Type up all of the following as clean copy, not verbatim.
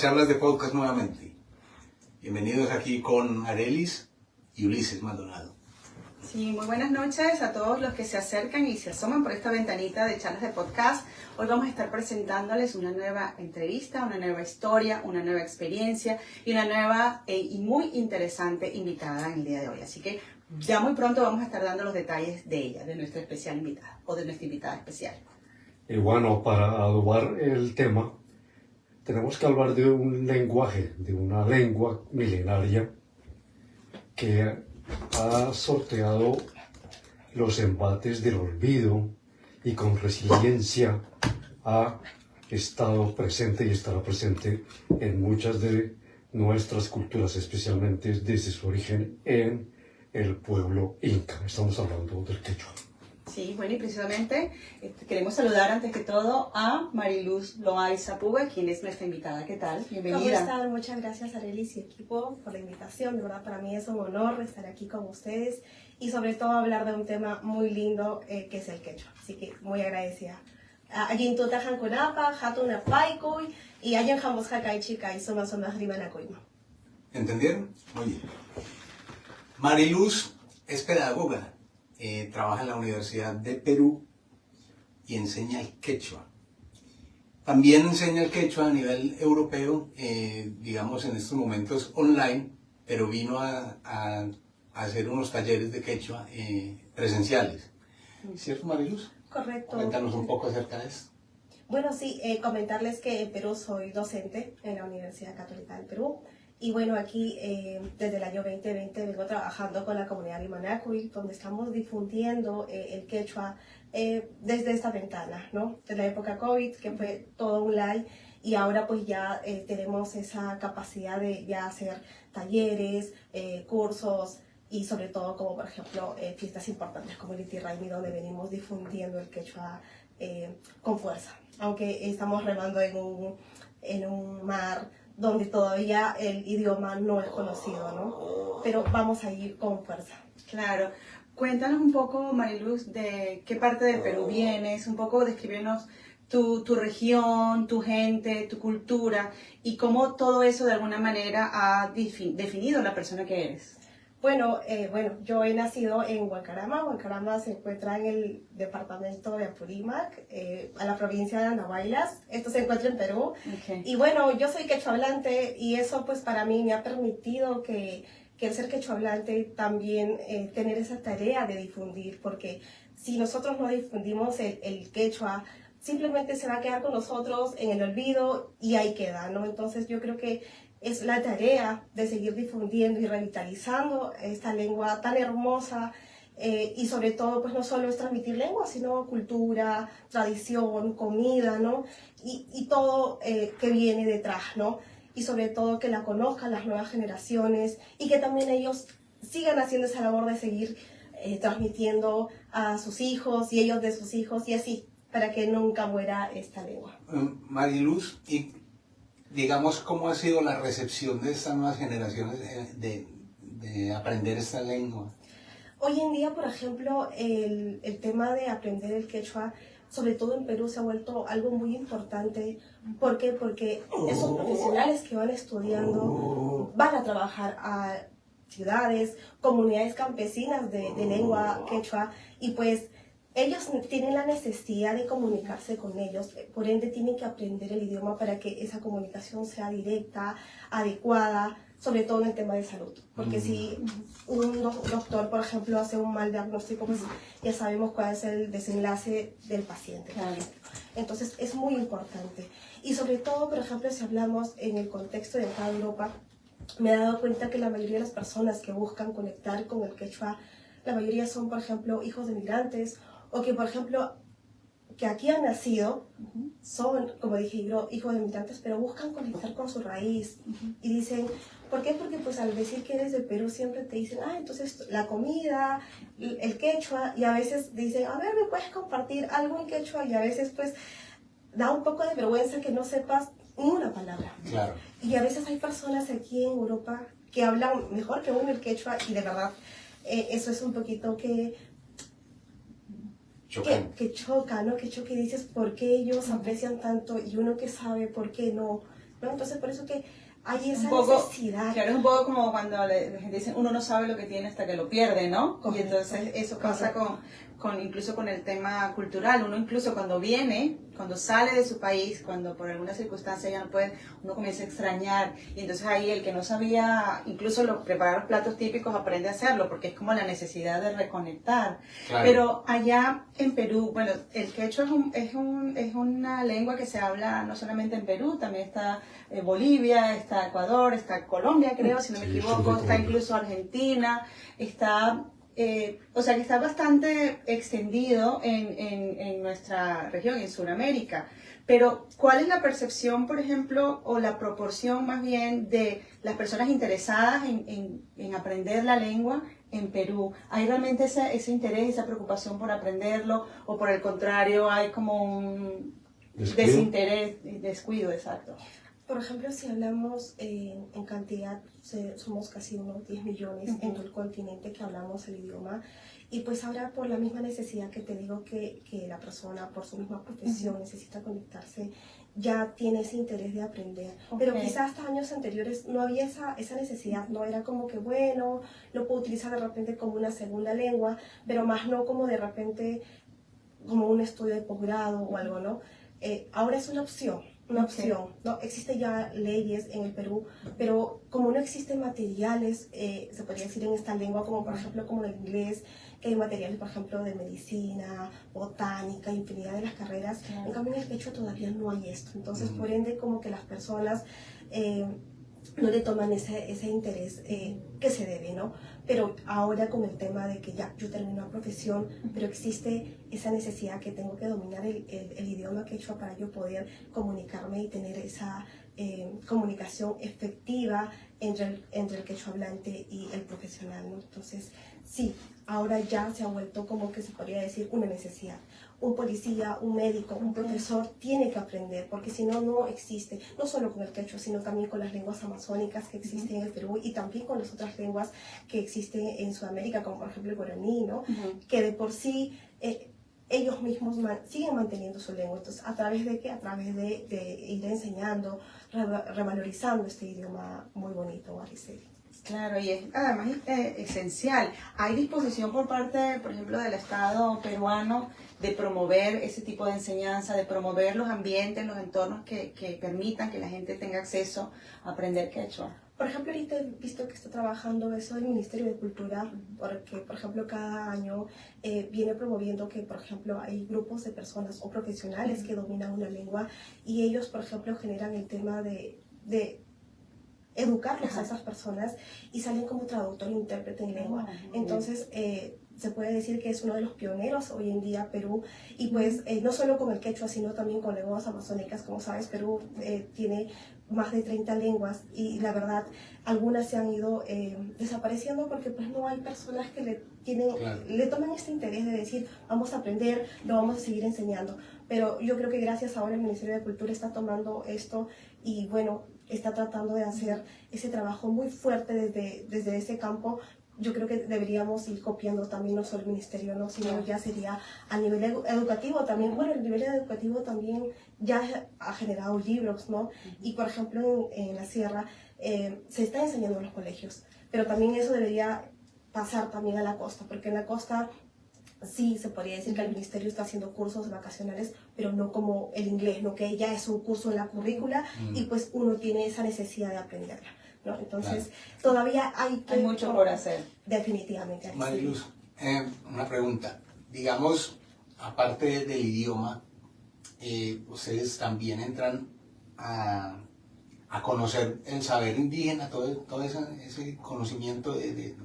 Charlas de Podcast nuevamente. Bienvenidos aquí con Arelis y Ulises Maldonado. Sí, muy buenas noches a todos los que se acercan y se asoman por esta ventanita de Charlas de Podcast. Hoy vamos a estar presentándoles una nueva entrevista, una nueva historia, una nueva experiencia y una nueva y muy interesante invitada en el día de hoy. Así que ya muy pronto vamos a estar dando los detalles de ella, de nuestra especial invitada o de nuestra invitada especial. Y bueno, para adobar el tema, tenemos que hablar de un lenguaje, de una lengua milenaria que ha sorteado los embates del olvido y con resiliencia ha estado presente y estará presente en muchas de nuestras culturas, especialmente desde su origen en el pueblo inca. Estamos hablando del quechua. Sí, bueno, y precisamente queremos saludar antes que todo a Mariluz Loaiza Puga, quien es nuestra invitada. ¿Qué tal? Bienvenida. ¿Cómo están? Muchas gracias, Arelis y equipo, por la invitación. De verdad, para mí es un honor estar aquí con ustedes y sobre todo hablar de un tema muy lindo que es el quechua. Así que muy agradecida. Allí tuta hankunapa, hatuna paikuy y allí en jambos hakai chica y suma rimanakuima. ¿Entendieron? Muy bien. Mariluz es pedagoga. Trabaja en la Universidad de Perú y enseña el quechua. También enseña el quechua a nivel europeo, digamos en estos momentos online, pero vino a hacer unos talleres de quechua presenciales. ¿Cierto, Mariluz? Correcto. Cuéntanos un poco acerca de esto. Bueno, sí, comentarles que en Perú soy docente en la Universidad Católica del Perú. Y bueno, aquí desde el año 2020 vengo trabajando con la comunidad Limanacuy, donde estamos difundiendo el quechua desde esta ventana, ¿no? De la época COVID, que fue todo online, y ahora pues ya tenemos esa capacidad de ya hacer talleres, cursos, y sobre todo como por ejemplo fiestas importantes como el Inti Raymi, donde venimos difundiendo el quechua con fuerza. Aunque estamos remando en un mar donde todavía el idioma no es conocido, ¿no? Pero vamos a ir con fuerza. Claro. Cuéntanos un poco, Mariluz, de qué parte de Perú vienes, un poco describirnos tu región, tu gente, tu cultura y cómo todo eso de alguna manera ha definido la persona que eres. Bueno, yo he nacido en Huancarama. Huancarama se encuentra en el departamento de Apurímac, a la provincia de Andahuaylas. Esto se encuentra en Perú. Okay. Y bueno, yo soy quechua hablante y eso pues para mí me ha permitido que el ser quechua hablante también tener esa tarea de difundir, porque si nosotros no difundimos el quechua, simplemente se va a quedar con nosotros en el olvido y ahí queda, ¿no? Entonces yo creo que es la tarea de seguir difundiendo y revitalizando esta lengua tan hermosa y sobre todo pues no solo es transmitir lengua, sino cultura, tradición, comida, ¿no? Y todo que viene detrás, ¿no? Y sobre todo que la conozcan las nuevas generaciones y que también ellos sigan haciendo esa labor de seguir transmitiendo a sus hijos y ellos de sus hijos y así, para que nunca muera esta lengua. Mariluz, y digamos, ¿cómo ha sido la recepción de estas nuevas generaciones de aprender esta lengua? Hoy en día, por ejemplo, el tema de aprender el quechua, sobre todo en Perú, se ha vuelto algo muy importante. ¿Por qué? Porque esos profesionales que van estudiando van a trabajar a ciudades, comunidades campesinas de lengua quechua y pues ellos tienen la necesidad de comunicarse con ellos, por ende tienen que aprender el idioma para que esa comunicación sea directa, adecuada, sobre todo en el tema de salud. Porque si un doctor, por ejemplo, hace un mal diagnóstico, pues ya sabemos cuál es el desenlace del paciente. Claro. Entonces es muy importante. Y sobre todo, por ejemplo, si hablamos en el contexto de acá de Europa, me he dado cuenta que la mayoría de las personas que buscan conectar con el quechua, la mayoría son, por ejemplo, hijos de migrantes, o que, por ejemplo, que aquí han nacido, son, como dije yo, hijos de migrantes, pero buscan conectar con su raíz. Y dicen, ¿por qué? Porque pues al decir que eres de Perú siempre te dicen, entonces la comida, el quechua, y a veces dicen, a ver, ¿me puedes compartir algo en quechua? Y a veces pues da un poco de vergüenza que no sepas una palabra. Claro. Y a veces hay personas aquí en Europa que hablan mejor que uno el quechua y de verdad eso es un poquito que choca, ¿no? Que choque y dices por qué ellos aprecian tanto y uno que sabe por qué no, ¿no? Entonces, por eso que hay esa un poco, necesidad. claro, es un poco como cuando la gente dice, uno no sabe lo que tiene hasta que lo pierde, ¿no? Correcto. Y entonces eso pasa incluso con el tema cultural. Uno incluso cuando viene, cuando sale de su país, cuando por alguna circunstancia ya no puede, uno comienza a extrañar. Y entonces ahí el que no sabía incluso preparar los platos típicos aprende a hacerlo, porque es como la necesidad de reconectar. Claro. Pero allá en Perú, bueno, el quechua es una lengua que se habla no solamente en Perú, también está Bolivia, está Ecuador, está Colombia, creo, si no me Sí, equivoco, sobre está todo. incluso Argentina, está, o sea que está bastante extendido en nuestra región, en Sudamérica. Pero, ¿cuál es la percepción, por ejemplo, o la proporción más bien de las personas interesadas en aprender la lengua en Perú? ¿Hay realmente ese interés, esa preocupación por aprenderlo? ¿O por el contrario, hay como un ¿Descuido? desinterés, descuido, exacto? Por ejemplo, si hablamos en cantidad, somos casi unos 10 millones en todo el continente que hablamos el idioma. Y pues ahora por la misma necesidad que te digo que la persona por su misma profesión necesita conectarse, ya tiene ese interés de aprender. Pero quizás hasta años anteriores no había esa necesidad, no era como que bueno, lo puedo utilizar de repente como una segunda lengua, pero más no como de repente como un estudio de posgrado o algo, ¿no? Ahora es una opción, ¿no? Existen ya leyes en el Perú, pero como no existen materiales, se podría decir en esta lengua, como por ejemplo como en el inglés, que hay materiales, por ejemplo, de medicina, botánica, infinidad de las carreras, en cambio en el quechua todavía no hay esto. Entonces, por ende, como que las personas no le toman ese interés que se debe, ¿no? Pero ahora con el tema de que ya yo termino la profesión, pero existe esa necesidad que tengo que dominar el idioma quechua para yo poder comunicarme y tener esa comunicación efectiva entre el quechua hablante y el profesional, ¿no? Entonces, sí, ahora ya se ha vuelto como que se podría decir una necesidad. Un policía, un médico, un profesor tiene que aprender, porque si no, no existe, no solo con el quechua, sino también con las lenguas amazónicas que existen en el Perú y también con las otras lenguas que existen en Sudamérica, como por ejemplo el guaraní, ¿no? Que de por sí ellos mismos siguen manteniendo su lengua. Entonces, ¿a través de qué? A través de ir enseñando, revalorizando este idioma muy bonito, Araceli. Claro, y es además esencial. ¿Hay disposición por parte, por ejemplo, del Estado peruano de promover ese tipo de enseñanza, de promover los ambientes, los entornos que permitan que la gente tenga acceso a aprender quechua? Por ejemplo, ahorita he visto que está trabajando eso el Ministerio de Cultura, porque, por ejemplo, cada año viene promoviendo que, por ejemplo, hay grupos de personas o profesionales que dominan una lengua y ellos, por ejemplo, generan el tema de educarlos a esas personas y salen como traductor e intérprete en lengua. Entonces, se puede decir que es uno de los pioneros hoy en día Perú y pues no solo con el quechua, sino también con lenguas amazónicas. Como sabes, Perú tiene más de 30 lenguas y la verdad algunas se han ido desapareciendo porque pues no hay personas que le toman este interés de decir vamos a aprender, lo vamos a seguir enseñando. Pero yo creo que gracias ahora el Ministerio de Cultura está tomando esto y bueno, está tratando de hacer ese trabajo muy fuerte desde ese campo. Yo creo que deberíamos ir copiando también no solo el ministerio, ¿no? Sino ya sería a nivel educativo también. Bueno, el nivel educativo también ya ha generado libros, ¿no? Y por ejemplo en la sierra se está enseñando en los colegios, pero también eso debería pasar también a la costa, porque en la costa sí se podría decir que el ministerio está haciendo cursos vacacionales, pero no como el inglés, ¿no? Que ya es un curso en la currícula y pues uno tiene esa necesidad de aprenderla, ¿no? Entonces, todavía hay mucho por hacer. Definitivamente. Mariluz, una pregunta. Digamos, aparte del idioma, ustedes también entran a conocer el saber indígena, todo ese conocimiento de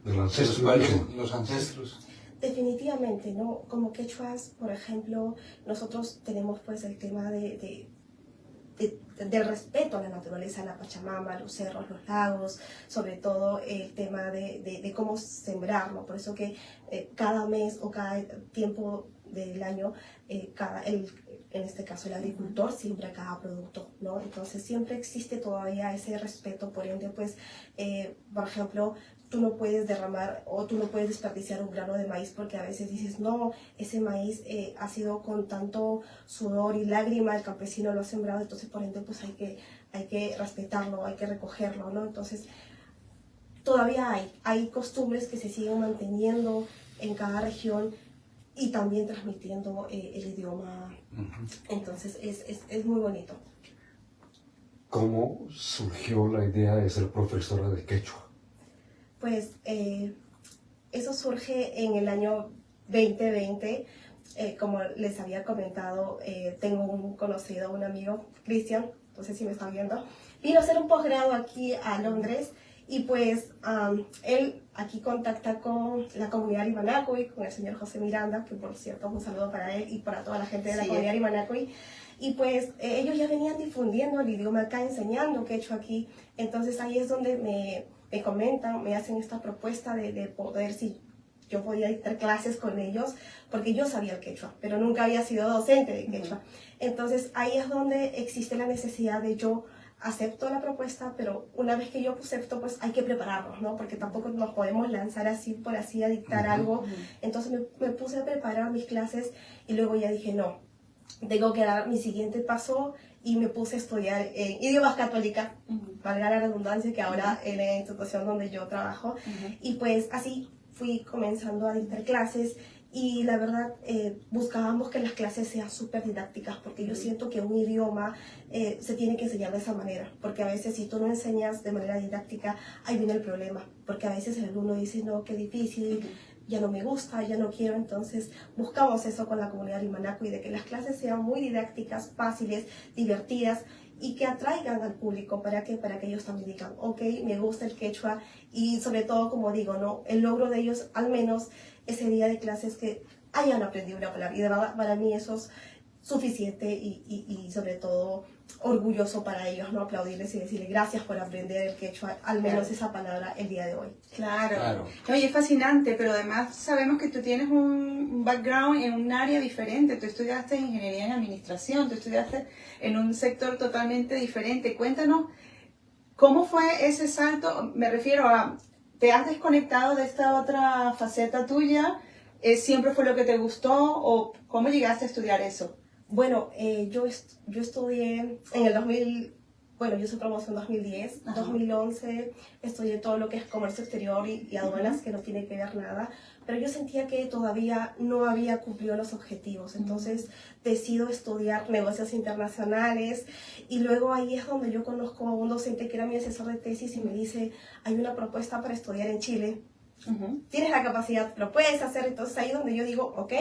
los ancestros. Definitivamente, ¿no? Como quechuas, por ejemplo, nosotros tenemos pues el tema del respeto a la naturaleza, a la Pachamama, a los cerros, los lagos, sobre todo el tema de cómo sembrar, ¿no? Por eso que cada mes o cada tiempo del año, en este caso el agricultor siembra cada producto, ¿no? Entonces siempre existe todavía ese respeto, por ende, pues, por ejemplo, tú no puedes derramar o tú no puedes desperdiciar un grano de maíz, porque a veces dices, no, ese maíz ha sido con tanto sudor y lágrima, el campesino lo ha sembrado, entonces por ende pues hay que respetarlo, hay que recogerlo, ¿no? Entonces todavía hay costumbres que se siguen manteniendo en cada región y también transmitiendo el idioma. Entonces es muy bonito. ¿Cómo surgió la idea de ser profesora de quechua? Pues eso surge en el año 2020. Como les había comentado, tengo un conocido, un amigo, Cristian, no sé si me está viendo, vino a hacer un posgrado aquí a Londres y pues él aquí contacta con la comunidad Imanacuy, con el señor José Miranda, que por cierto un saludo para él y para toda la gente de la comunidad Imanacuy. Y pues ellos ya venían difundiendo el idioma acá, enseñando quechua aquí. Entonces ahí es donde me comentan, me hacen esta propuesta de poder, si yo podía dar clases con ellos, porque yo sabía el quechua, pero nunca había sido docente de quechua. Entonces ahí es donde existe la necesidad de yo acepto la propuesta, pero una vez que yo acepto, pues hay que prepararnos, ¿no? Porque tampoco nos podemos lanzar así por así a dictar algo. Entonces me puse a preparar mis clases y luego ya dije, no, tengo que dar mi siguiente paso y me puse a estudiar idiomas católicas, valga la redundancia, que ahora en la institución donde yo trabajo. Y pues así fui comenzando a dictar clases y la verdad buscábamos que las clases sean súper didácticas, porque yo siento que un idioma se tiene que enseñar de esa manera, porque a veces si tú no enseñas de manera didáctica, ahí viene el problema, porque a veces el alumno dice, no, qué difícil, ya no me gusta, ya no quiero. Entonces buscamos eso con la comunidad Imanacuy, de que las clases sean muy didácticas, fáciles, divertidas y que atraigan al público para que ellos también digan, ok, me gusta el quechua, y sobre todo, como digo, ¿no? El logro de ellos, al menos ese día de clases, que hayan aprendido una palabra, y de verdad para mí eso es suficiente y sobre todo orgulloso para ellos, ¿no? Aplaudirles y decirles gracias por aprender el quechua, al menos esa palabra el día de hoy. Claro. Oye, es fascinante, pero además sabemos que tú tienes un background en un área diferente. Tú estudiaste ingeniería en administración, tú estudiaste en un sector totalmente diferente. Cuéntanos, ¿cómo fue ese salto? Me refiero a, ¿te has desconectado de esta otra faceta tuya? ¿Siempre fue lo que te gustó o cómo llegaste a estudiar eso? Bueno, yo estudié en el 2000, bueno, yo soy promoción 2010, 2011 estudié todo lo que es comercio exterior y aduanas, que no tiene que ver nada, pero yo sentía que todavía no había cumplido los objetivos, entonces decido estudiar negocios internacionales y luego ahí es donde yo conozco a un docente que era mi asesor de tesis y me dice, hay una propuesta para estudiar en Chile, tienes la capacidad, lo puedes hacer. Entonces ahí es donde yo digo, ok,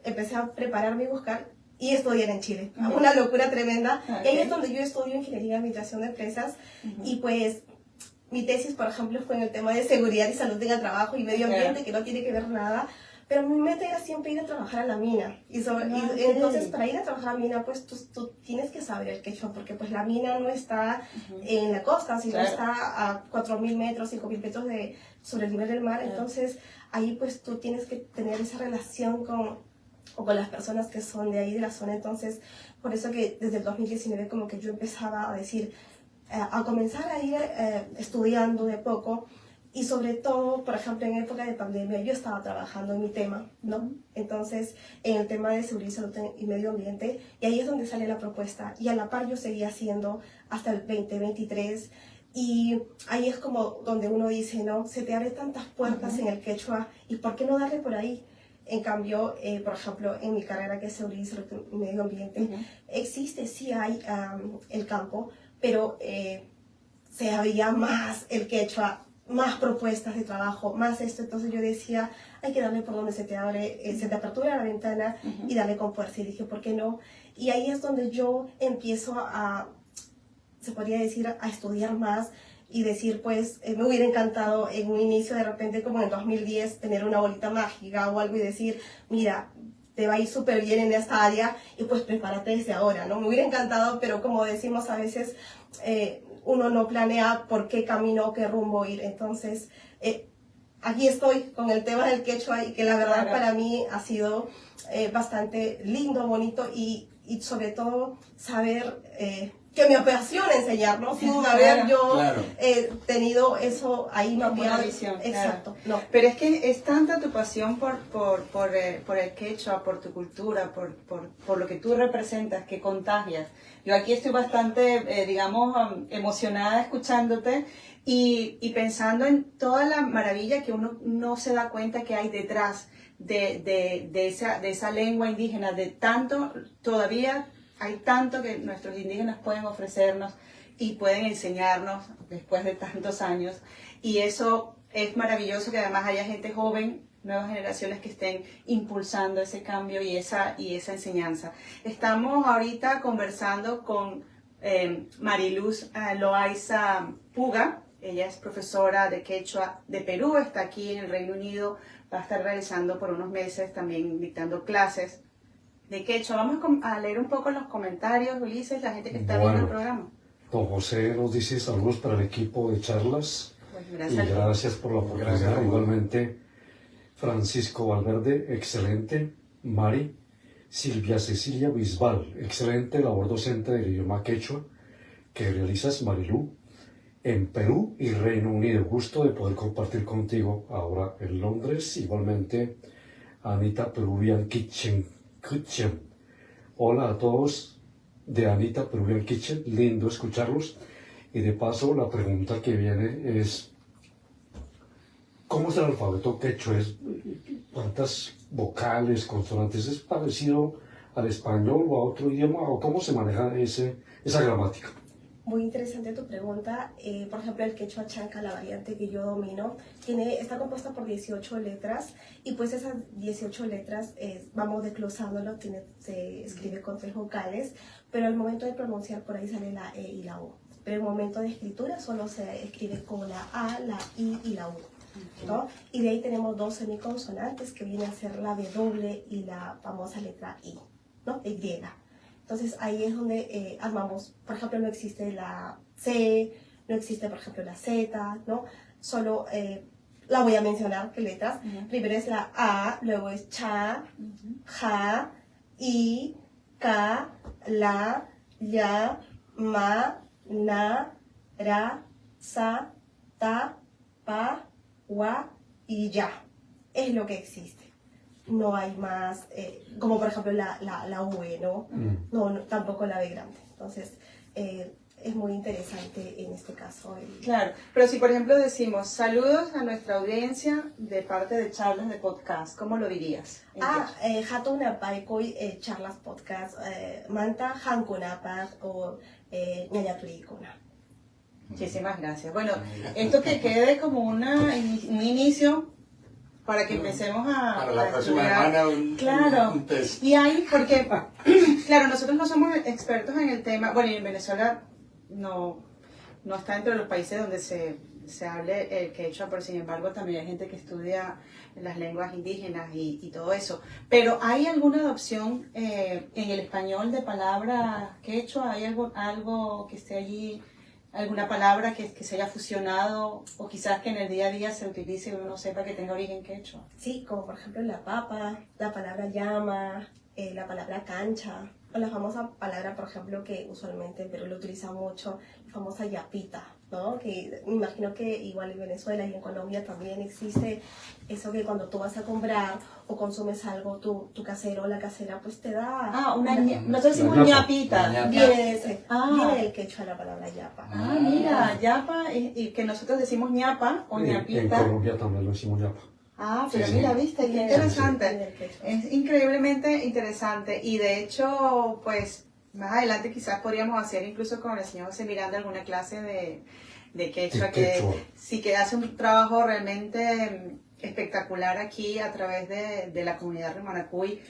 empecé a prepararme y buscar y estudiar en Chile. Una locura tremenda. Y ahí es donde yo estudio ingeniería en administración de empresas y pues mi tesis, por ejemplo, fue en el tema de seguridad y salud en el trabajo y medio ambiente, que no tiene que ver nada. Pero mi meta era siempre ir a trabajar a la mina. Y entonces, para ir a trabajar a la mina, pues tú tienes que saber el quechua, porque pues la mina no está en la costa, sino está a 4.000 metros, 5.000 metros sobre el nivel del mar. Entonces, ahí pues tú tienes que tener esa relación con las personas que son de ahí, de la zona. Entonces, por eso que desde el 2019 como que yo empezaba a decir, a comenzar a ir estudiando de poco. Y sobre todo, por ejemplo, en época de pandemia, yo estaba trabajando en mi tema, ¿no? Entonces, en el tema de seguridad, salud y medio ambiente, y ahí es donde sale la propuesta. Y a la par yo seguía haciendo hasta el 2023, y ahí es como donde uno dice, ¿no? Se te abren tantas puertas en el quechua, ¿y por qué no darle por ahí? En cambio, por ejemplo, en mi carrera que es seguridad, salud y medio ambiente, existe, sí hay el campo, pero se había más el quechua, más propuestas de trabajo, más esto. Entonces yo decía, hay que darle por donde se te abre, se te apertura la ventana y darle con fuerza. Y dije, ¿por qué no? Y ahí es donde yo empiezo se podría decir, a estudiar más y decir, pues, me hubiera encantado en un inicio de repente, como en el 2010, tener una bolita mágica o algo y decir, mira, te va a ir súper bien en esta área y pues prepárate desde ahora, ¿no? Me hubiera encantado, pero como decimos a veces, uno no planea por qué camino o qué rumbo ir. Entonces, aquí estoy con el tema del quechua y que la verdad para mí ha sido bastante lindo, bonito y sobre todo saber que me apasiona enseñarlo sin haber yo Claro. tenido eso ahí Como mapeado. una visión, Exacto. No. Pero es que es tanta tu pasión por el quechua, por tu cultura, por lo que tú representas, que contagias. Yo aquí estoy bastante, digamos, emocionada escuchándote y pensando en toda la maravilla que uno no se da cuenta que hay detrás de esa lengua indígena, de tanto, todavía hay tanto que nuestros indígenas pueden ofrecernos y pueden enseñarnos después de tantos años. Y eso es maravilloso, que además haya gente joven, nuevas generaciones que estén impulsando ese cambio y esa enseñanza. Estamos ahorita conversando con Mariluz Loaiza Puga. Ella es profesora de quechua de Perú, está aquí en el Reino Unido, va a estar realizando por unos meses también dictando clases de quechua. Vamos a leer un poco los comentarios, Ulises, la gente que está viendo el programa. Don José nos dice saludos para el equipo de charlas Pues y gracias. gracias por la oportunidad. Gracias. Igualmente, Francisco Valverde, excelente. Mari, Silvia Cecilia Bisbal, excelente labor docente del idioma quechua que realizas, Marilú, en Perú y Reino Unido. Gusto de poder compartir contigo ahora en Londres. Igualmente, Anita Peruvian Kitchen. Hola a todos de Anita Peruvian Kitchen, lindo escucharlos. Y de paso, la pregunta que viene es, ¿cómo es el alfabeto quechua? ¿Cuántas vocales, consonantes? ¿Es parecido al español o a otro idioma? ¿O cómo se maneja esa gramática? Muy interesante tu pregunta. Por ejemplo, el quechua chanca, la variante que yo domino, está compuesta por 18 letras y pues esas 18 letras vamos desglosándolo, se escribe con 3 vocales, pero al momento de pronunciar por ahí sale la E y la U. Pero el momento de escritura solo se escribe con la A, la I y la U, ¿no? Y de ahí tenemos 2 semiconsonantes que vienen a ser la W y la famosa letra I, ¿no? Y. Entonces ahí es donde armamos, por ejemplo, no existe la C, no existe, por ejemplo, la Z, ¿no? Solo la voy a mencionar, ¿qué letras? Primero es la A, luego es cha, ja, I, ka, la, ya, ma, na, ra, sa, ta, pa, wa y ya. Es lo que existe. No hay más, como por ejemplo la V, ¿no? No, tampoco la B grande. Entonces, es muy interesante en este caso. Claro, pero si por ejemplo decimos saludos a nuestra audiencia de parte de charlas de podcast, ¿cómo lo dirías? Hatunapay charlas podcast, manta hankunapag o ñañaturikuna. Muchísimas gracias. Bueno, esto que quede como un inicio para que empecemos Para la próxima estudiar. semana Claro. un test. Y hay, porque, claro, nosotros no somos expertos en el tema, bueno, y en Venezuela no está entre los países donde se hable el quechua, pero sin embargo también hay gente que estudia las lenguas indígenas y todo eso. Pero ¿hay alguna adopción en el español de palabras quechua? ¿Hay algo que esté allí? ¿Alguna palabra que se haya fusionado o quizás que en el día a día se utilice y uno no sepa que tenga origen quechua? Sí, como por ejemplo la papa, la palabra llama, la palabra cancha, o la famosa palabra, por ejemplo, que usualmente en Perú lo utiliza mucho, la famosa yapita, ¿no? Que me imagino que igual en Venezuela y en Colombia también existe eso que cuando tú vas a comprar o consumes algo, tu casero o la casera pues te da... nosotros decimos ñapa. ñapita. La ñapa. Viene del quechua la palabra yapa. Mira, ñapa, y que nosotros decimos ñapa o En ñapita. Colombia también lo decimos ñapa. Pero Sí, mira, sí. viste, qué Viene interesante. del quechua. Es increíblemente interesante y de hecho, pues más adelante quizás podríamos hacer incluso con el señor José Miranda alguna clase de quechua, De que quechua. sí que hace un trabajo realmente espectacular aquí a través de la comunidad Rimanacuy,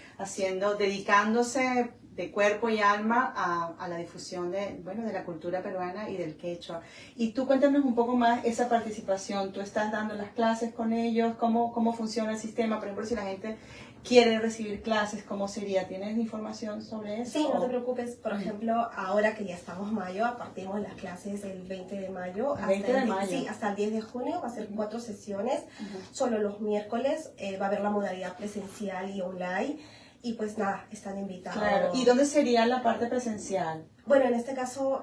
dedicándose de cuerpo y alma a la difusión de la cultura peruana y del quechua. Y tú cuéntanos un poco más esa participación. ¿Tú estás dando las clases con ellos? ¿Cómo funciona el sistema? Por ejemplo, si la gente quiere recibir clases, ¿cómo sería? ¿Tienes información sobre eso? Sí, no te preocupes. Por ejemplo, ahora que ya estamos en mayo, partimos las clases el 20 de mayo. El 20 de mayo. Sí, hasta el 10 de junio. Va a ser 4 sesiones. Solo los miércoles va a haber la modalidad presencial y online. y pues nada, están invitados. Claro. ¿Y dónde sería la parte presencial? Bueno, en este caso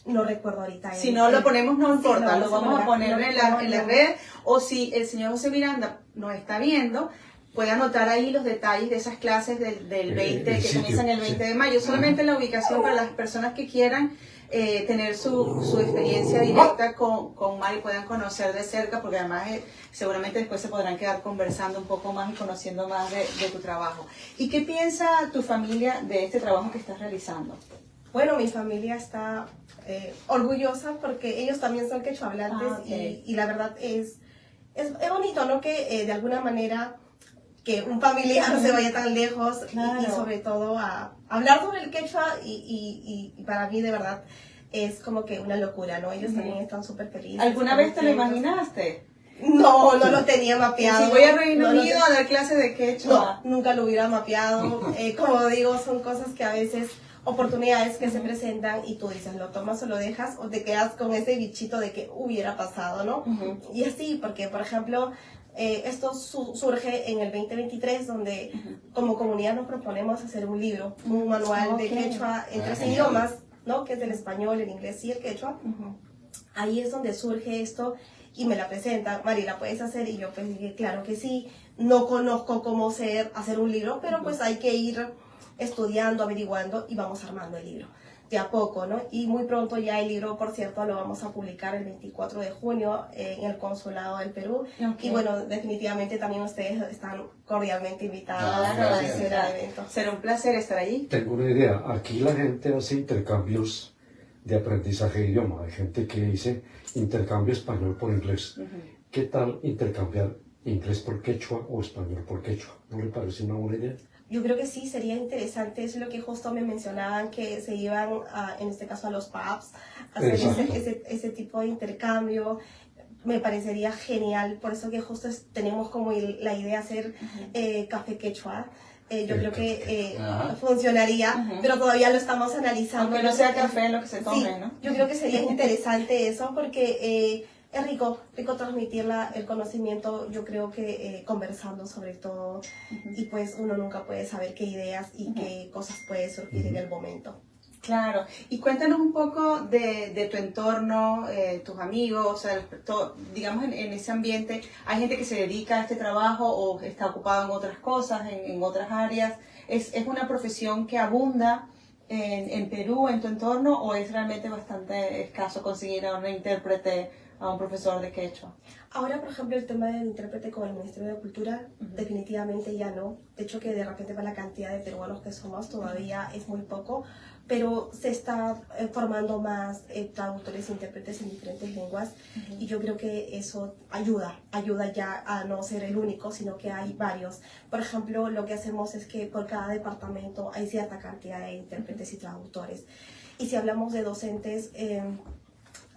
no recuerdo ahorita. Si no lo ponemos, no importa, sí, no, lo vamos a poner en la no. red, o si el señor José Miranda nos está viendo, puede anotar ahí los detalles de esas clases del 20, que sitio, comienzan el 20 sí. de mayo, solamente la ubicación para las personas que quieran tener su experiencia directa con Mari, puedan conocer de cerca, porque además seguramente después se podrán quedar conversando un poco más y conociendo más de tu trabajo. ¿Y qué piensa tu familia de este trabajo que estás realizando? Bueno, mi familia está orgullosa porque ellos también son quechohablantes y la verdad es bonito, ¿no? Que de alguna manera que un familiar se vaya tan lejos y sobre todo a hablar sobre el quechua y para mí de verdad es como que una locura, ¿no? Ellos también están súper felices. ¿Alguna vez te lo imaginaste? No lo tenía mapeado. Si voy a Reino Unido a dar clases de quechua. No, nunca lo hubiera mapeado. Como digo, son cosas que a veces, oportunidades que se presentan y tú dices, lo tomas o lo dejas o te quedas con ese bichito de que hubiera pasado, ¿no? Y así, porque por ejemplo, esto surge en el 2023 donde como comunidad nos proponemos hacer un libro, un manual de quechua en 3 idiomas, ¿no? Que es el español, el inglés y el quechua. Ahí es donde surge esto y me la presentan, Mari, ¿la puedes hacer? Y yo pues dije, claro que sí, no conozco cómo hacer un libro, pero pues hay que ir estudiando, averiguando y vamos armando el libro de a poco, ¿no? Y muy pronto ya el libro, por cierto, lo vamos a publicar el 24 de junio en el Consulado del Perú. Y bueno, definitivamente también ustedes están cordialmente invitados a ese evento. Será un placer estar allí. Tengo una idea, aquí la gente hace intercambios de aprendizaje de idioma, hay gente que dice intercambio español por inglés. ¿Qué tal intercambiar inglés por quechua o español por quechua? ¿No le parece una buena idea? Yo creo que sí, sería interesante, es lo que justo me mencionaban, que se iban, en este caso a los pubs, a hacer ese tipo de intercambio. Me parecería genial, por eso que justo tenemos como la idea de hacer café quechua. Yo creo que funcionaría, pero todavía lo estamos analizando. Aunque no sea café lo que se tome, sí, ¿no? Yo creo que sería interesante eso porque es rico transmitir el conocimiento, yo creo que conversando sobre todo, y pues uno nunca puede saber qué ideas y qué cosas puede surgir en el momento. Claro, y cuéntanos un poco de tu entorno, tus amigos, o sea, digamos en ese ambiente, ¿hay gente que se dedica a este trabajo o está ocupado en otras cosas, en otras áreas? ¿Es una profesión que abunda en Perú, en tu entorno, o es realmente bastante escaso conseguir a una intérprete, a un profesor de quechua? Ahora, por ejemplo, el tema del intérprete con el Ministerio de Cultura, definitivamente ya no. De hecho, que de repente para la cantidad de peruanos que somos todavía es muy poco, pero se está formando más traductores e intérpretes en diferentes lenguas y yo creo que eso ayuda ya a no ser el único, sino que hay varios. Por ejemplo, lo que hacemos es que por cada departamento hay cierta cantidad de intérpretes y traductores. Y si hablamos de docentes,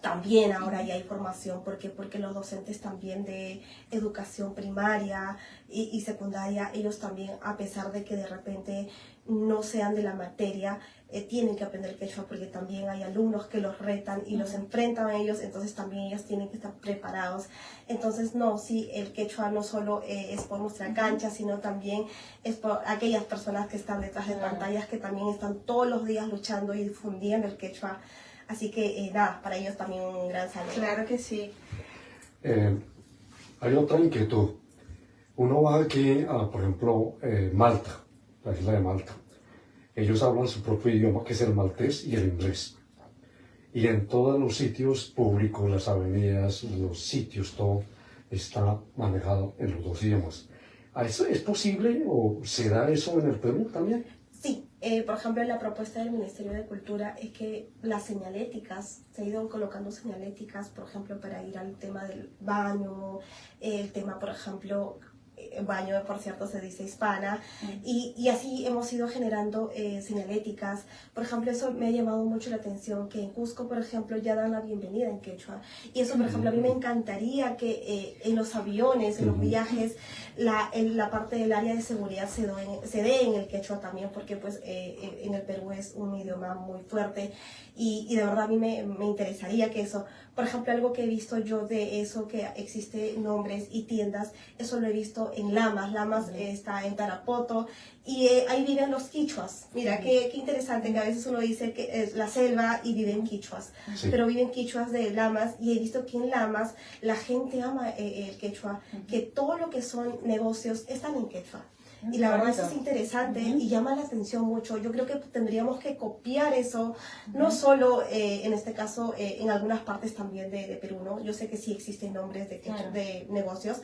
también ahora ya hay formación, porque los docentes también de educación primaria y secundaria, ellos también, a pesar de que de repente no sean de la materia, tienen que aprender el quechua porque también hay alumnos que los retan y los enfrentan a ellos, entonces también ellos tienen que estar preparados. Entonces no, sí, el quechua no solo es por nuestra cancha, sino también es por aquellas personas que están detrás de pantallas que también están todos los días luchando y difundiendo el quechua. Así que nada, para ellos también un gran saludo. Claro que sí. Hay otra inquietud. Uno va aquí a, por ejemplo, Malta, la isla de Malta. Ellos hablan su propio idioma, que es el maltés y el inglés. Y en todos los sitios públicos, las avenidas, los sitios, todo está manejado en los dos idiomas. ¿Eso es posible o se da eso en el Perú también? Sí, por ejemplo, la propuesta del Ministerio de Cultura es que las señaléticas, se han ido colocando señaléticas, por ejemplo, para ir al tema del baño, el tema, por ejemplo, baño, por cierto, se dice hispana, y así hemos ido generando señaléticas. Por ejemplo, eso me ha llamado mucho la atención, que en Cusco, por ejemplo, ya dan la bienvenida en quechua, y eso, por ejemplo, a mí me encantaría que en los aviones, en los viajes, la parte del área de seguridad se dé en el quechua también, porque pues en el Perú es un idioma muy fuerte, y de verdad a mí me interesaría que eso, por ejemplo, algo que he visto yo de eso, que existe nombres y tiendas, eso lo he visto visto en Lamas. Lamas está en Tarapoto y ahí viven los quichuas. Mira, qué interesante que a veces uno dice que es la selva y viven quichuas, Sí. pero viven quichuas de Lamas y he visto que en Lamas la gente ama el quechua, que todo lo que son negocios están en quechua. Y la verdad eso es interesante y llama la atención mucho. Yo creo que tendríamos que copiar eso, no solo en este caso en algunas partes también de Perú, ¿no? Yo sé que sí existen nombres de negocios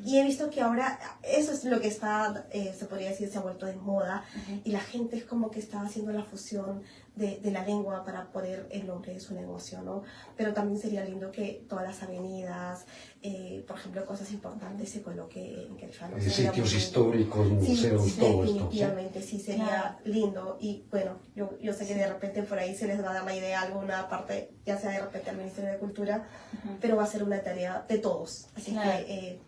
y he visto que ahora eso es lo que está, se podría decir, se ha vuelto de moda y la gente es como que está haciendo la fusión de la lengua para poner el nombre de su negocio, ¿no? Pero también sería lindo que todas las avenidas, por ejemplo, cosas importantes se coloque en quechua, ¿no? Sitios históricos, Sí, museos, sí, todo esto. definitivamente, sí sería lindo. Y bueno, yo sé que de repente por ahí se les va a dar la idea a alguna parte, ya sea de repente al Ministerio de Cultura, pero va a ser una tarea de todos. Así que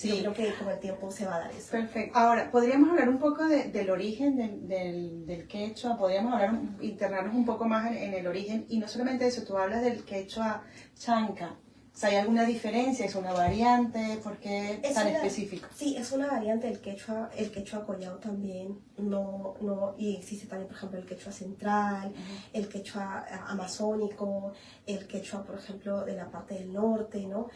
yo creo que con el tiempo se va a dar eso. Perfecto. Ahora, ¿podríamos hablar un poco del origen del quechua? ¿Podríamos internarnos un poco más en el origen? Y no solamente eso, tú hablas del quechua chanca. O sea, ¿hay alguna diferencia? ¿Es una variante? ¿Por qué tan específico? Sí, es una variante del quechua, el quechua collao también, y existe también, por ejemplo, el quechua central, el quechua amazónico, el quechua, por ejemplo, de la parte del norte, ¿no?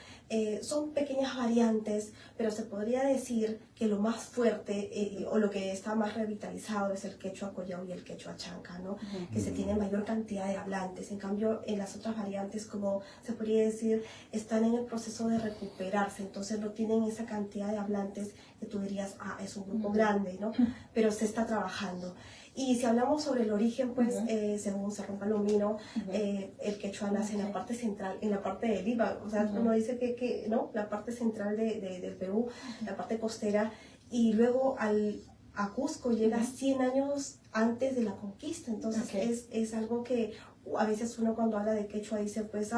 Son pequeñas variantes, pero se podría decir que lo más fuerte o lo que está más revitalizado es el quechua collao y el quechua chanca, ¿no? Que se tiene mayor cantidad de hablantes. En cambio, en las otras variantes, como se podría decir, están en el proceso de recuperarse, entonces no tienen esa cantidad de hablantes que tú dirías, es un grupo grande, ¿no? Pero se está trabajando. Y si hablamos sobre el origen, pues, según Cerrón Palomino, el quechua nace en la parte central, en la parte de Lima, o sea, uno dice que ¿no? La parte central del Perú, la parte costera, y luego a Cusco llega 100 años antes de la conquista, entonces es algo que a veces uno cuando habla de quechua dice, pues,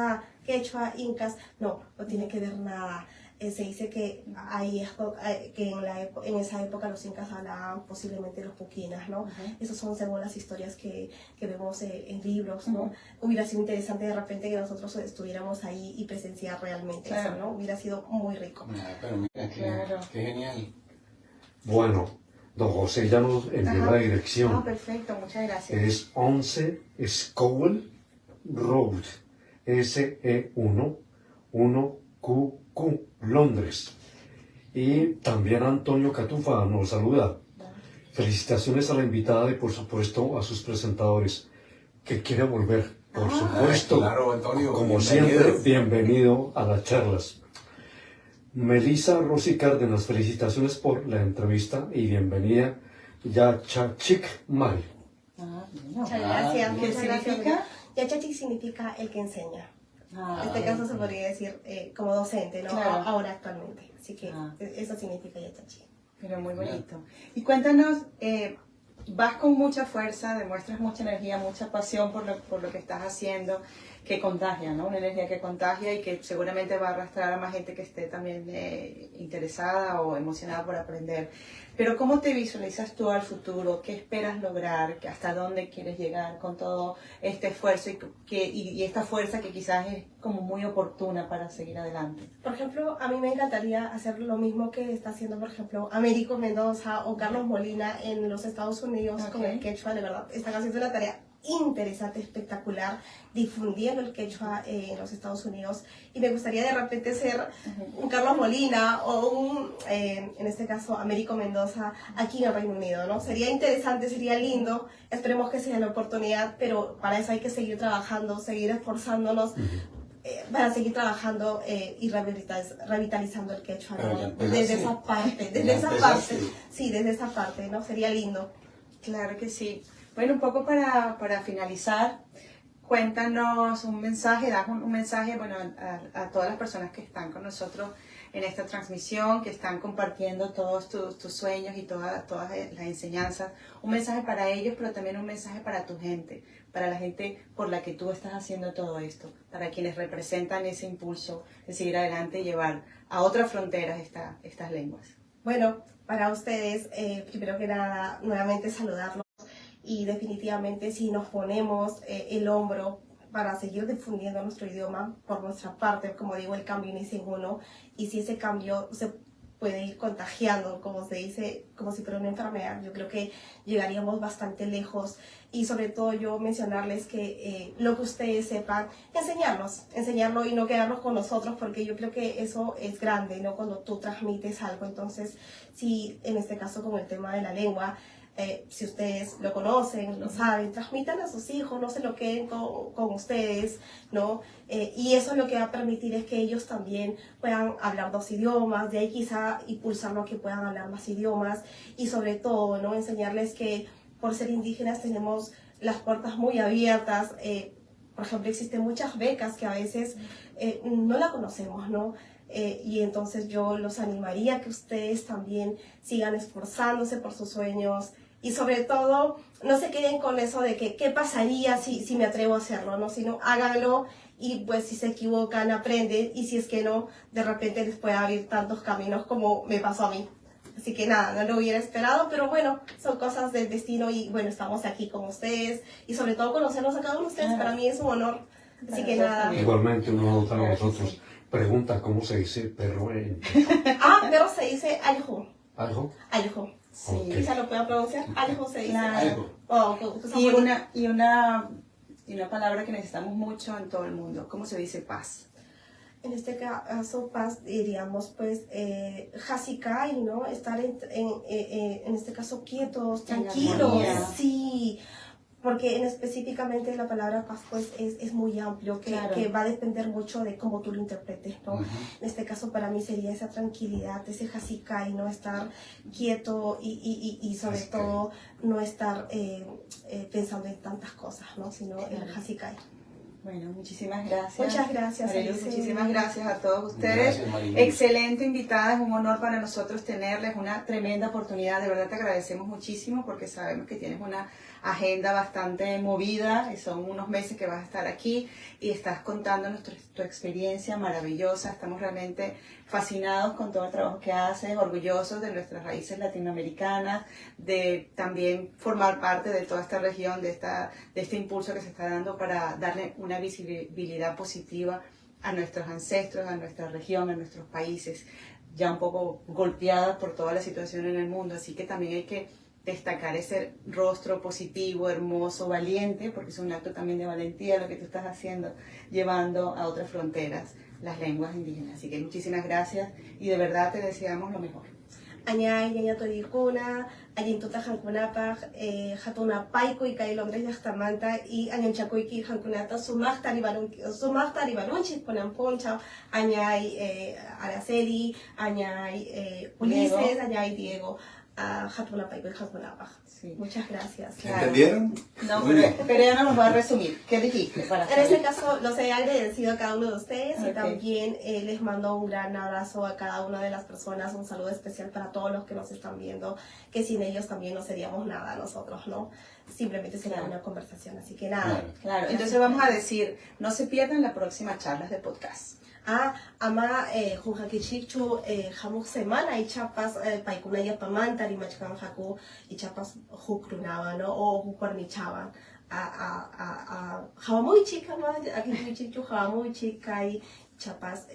quechua, incas, no tiene que ver nada. Se dice que en esa época los incas hablaban posiblemente los puquinas, ¿no? Esos son según las historias que vemos en libros, ¿no? Hubiera sido interesante de repente que nosotros estuviéramos ahí y presenciar realmente eso, ¿no? Hubiera sido muy rico. Pero mira, qué genial. Bueno, don José ya nos envió la dirección. Perfecto, muchas gracias. Es 11 Scowell Road, SE1, 1QQ, Londres. Y también Antonio Catufa nos saluda. Felicitaciones a la invitada y por supuesto a sus presentadores. Que quiere volver, por supuesto. Claro, Antonio, como bienvenido. siempre, bienvenido a las charlas. Melissa Rosy Cárdenas, felicitaciones por la entrevista y bienvenida. Yachachik Mari. Muchas gracias. ¿Qué significa? Yachachik significa el que enseña. En este caso se podría decir como docente, ¿no? Claro. Ahora actualmente. Así que eso significa Yachachik. Pero muy bonito. Y cuéntanos, vas con mucha fuerza, demuestras mucha energía, mucha pasión por lo que estás haciendo, que contagia, ¿no? Una energía que contagia y que seguramente va a arrastrar a más gente que esté también interesada o emocionada por aprender. Pero ¿cómo te visualizas tú al futuro? ¿Qué esperas lograr? ¿Hasta dónde quieres llegar con todo este esfuerzo y esta fuerza que quizás es como muy oportuna para seguir adelante? Por ejemplo, a mí me encantaría hacer lo mismo que está haciendo, por ejemplo, Américo Mendoza o Carlos Molina en los Estados Unidos con el quechua. De verdad, están haciendo una tarea interesante, espectacular, difundiendo el quechua en los Estados Unidos. Y me gustaría de repente ser un Carlos Molina o un, en este caso, Américo Mendoza aquí en el Reino Unido, ¿no? Sería interesante, sería lindo. Esperemos que sea la oportunidad, pero para eso hay que seguir trabajando, seguir esforzándonos. Para seguir trabajando y revitalizando el quechua, ¿no? Desde esa parte, desde esa parte, ¿no? Sería lindo. Claro que sí. Bueno, un poco para finalizar, cuéntanos un mensaje, das un mensaje, bueno, a todas las personas que están con nosotros en esta transmisión, que están compartiendo todos tus sueños y todas las enseñanzas. Un mensaje para ellos, pero también un mensaje para tu gente, para la gente por la que tú estás haciendo todo esto, para quienes representan ese impulso de seguir adelante y llevar a otras fronteras estas lenguas. Bueno, para ustedes, primero que nada, nuevamente saludarlos y definitivamente si nos ponemos el hombro para seguir difundiendo nuestro idioma por nuestra parte, como digo, el cambio inicia en uno y si ese cambio se puede ir contagiando, como se dice, como si fuera una enfermedad. Yo creo que llegaríamos bastante lejos y sobre todo yo mencionarles que lo que ustedes sepan, enseñarlo y no quedarnos con nosotros, porque yo creo que eso es grande, ¿no? Cuando tú transmites algo. Entonces, si en este caso con el tema de la lengua, si ustedes lo conocen, lo saben, transmitan a sus hijos, no se lo queden con ustedes, ¿no? Y eso lo que va a permitir es que ellos también puedan hablar 2 idiomas, de ahí quizá impulsarlo a que puedan hablar más idiomas y sobre todo, ¿no? Enseñarles que por ser indígenas tenemos las puertas muy abiertas. Por ejemplo, existen muchas becas que a veces no la conocemos, ¿no? Y entonces yo los animaría a que ustedes también sigan esforzándose por sus sueños y sobre todo no se queden con eso de que qué pasaría si me atrevo a hacerlo, ¿no? Sino háganlo y pues si se equivocan aprenden y si es que no, de repente les puede abrir tantos caminos como me pasó a mí. Así que nada, no lo hubiera esperado, pero bueno, son cosas del destino y bueno, estamos aquí con ustedes y sobre todo conocerlos a cada uno de ustedes, para mí es un honor. Así que nada. Igualmente uno de nosotros pregunta cómo se dice perro en... Perro se dice aljo. ¿Algo? Aljo. Sí. Ok. ¿Quizá lo pueda pronunciar? Aljo se dice. Claro. Algo. Oh, Y una palabra que necesitamos mucho en todo el mundo. ¿Cómo se dice paz? En este caso, paz, diríamos, pues, hasikai, ¿no? Estar en este caso quietos, En tranquilos. armonía. Sí, porque específicamente la palabra paz, pues, es muy amplio, Claro. que va a depender mucho de cómo tú lo interpretes, ¿no? Ujú. En este caso, para mí sería esa tranquilidad, ese hasikai, ¿no? Estar quieto y sobre Hasikai. todo no estar pensando en tantas cosas, ¿no? Sino el Claro. hasikai. Bueno, muchísimas gracias. Muchas gracias, Mariluz, Alice. muchísimas gracias a todos ustedes. Gracias, Mariluz. Excelente invitada, es un honor para nosotros tenerles, una tremenda oportunidad. De verdad te agradecemos muchísimo porque sabemos que tienes una agenda bastante movida, y son unos meses que vas a estar aquí y estás contándonos tu experiencia maravillosa. Estamos realmente fascinados con todo el trabajo que haces, orgullosos de nuestras raíces latinoamericanas, de también formar parte de toda esta región, de este impulso que se está dando para darle una visibilidad positiva a nuestros ancestros, a nuestra región, a nuestros países, ya un poco golpeadas por toda la situación en el mundo. Así que también hay que destacar ese rostro positivo, hermoso, valiente, porque es un acto también de valentía lo que tú estás haciendo, llevando a otras fronteras las lenguas indígenas. Así que muchísimas gracias y de verdad te deseamos lo mejor. Añay, ñaña toricuna, ayintuta jankunapaj, hatuna paiku y kai logres yachtamanta y añanchakuiki jankunata sumach taribalunchis ponan poncha, añay Araceli, añay Ulises, añay Diego, hatuna paiku y jankunapaj. Sí. Muchas gracias. Claro. ¿Entendieron? No, Muy bien. pero ella nos va a resumir. ¿Qué dijiste? Para En este caso, los he agradecido a cada uno de ustedes y Ok. también les mando un gran abrazo a cada una de las personas, un saludo especial para todos los que nos están viendo, que sin ellos también no seríamos nada nosotros, ¿no? Simplemente sería Claro. una conversación, así que nada. Claro. Claro, entonces vamos a decir, no se pierdan las próximas charlas de podcast. Ama junjakichichu hamuk semana y chapas paikunaya pamanta y machkan haku y chapas hukrunaba, ¿no? O hukornichaba. Hawamuy chica más, aquí chichu hawamuy chica y chapas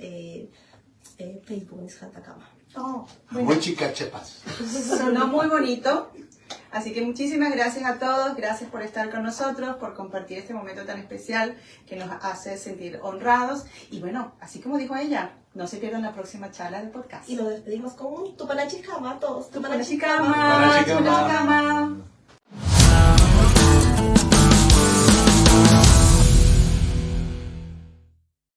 peipunis hantakama. Oh, Muy chica chepas. sonó muy bonito. Así que muchísimas gracias a todos, gracias por estar con nosotros, por compartir este momento tan especial que nos hace sentir honrados. Y bueno, así como dijo ella, no se pierdan la próxima charla de podcast. Y nos despedimos con un tupanachikama todos. Tupanachikama, Tupanachikama. Tupanachikama.